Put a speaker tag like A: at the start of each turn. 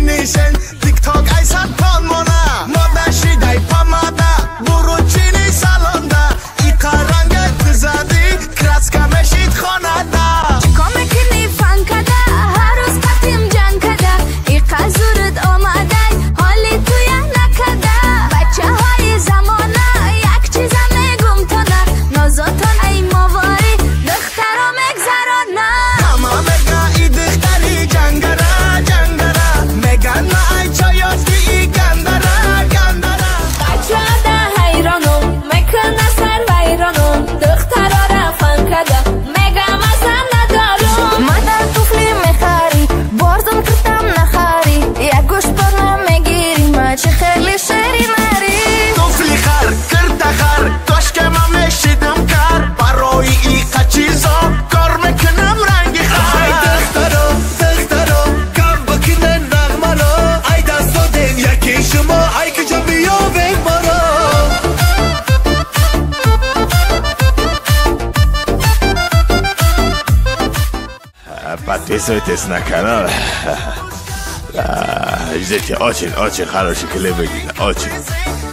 A: definition TikTok ای صد پان مانه ماده شیده پاماده برو چینی سالانده ای قرنگ تزدی کرس کمشید خانه ده
B: چیکار میکنی فن کده هر روز قطیم جنگ کده ای قزورت آمده حالی توی نکده بچه های زمانه یک چیزم میگم تانه نازاتان ای ماواری دخترا مگذرانه
A: اما مگه ای دختری جنگره جنگره مگن نه ای چایافتی ای گندره گندره
B: بچه ده حیرانم میکنه سر ویرانم دخترا را فن کده میگم اصلا ندارم مادر توفلی میخری بارزم کردم نخری یک گوش پر نمیگیری ما چه خیلی شیری مری
A: توفلی خر کرده خر داشت که من میشیدم کر برای ای قچیزا کار میکنم رنگی خر ای دخترا دخترا کم بکنن نغمه را ای دست دادین یکی شما ای که جا بیابین برا
C: Подписывайтесь на канал. Ждите очень хорошие клипы, очень.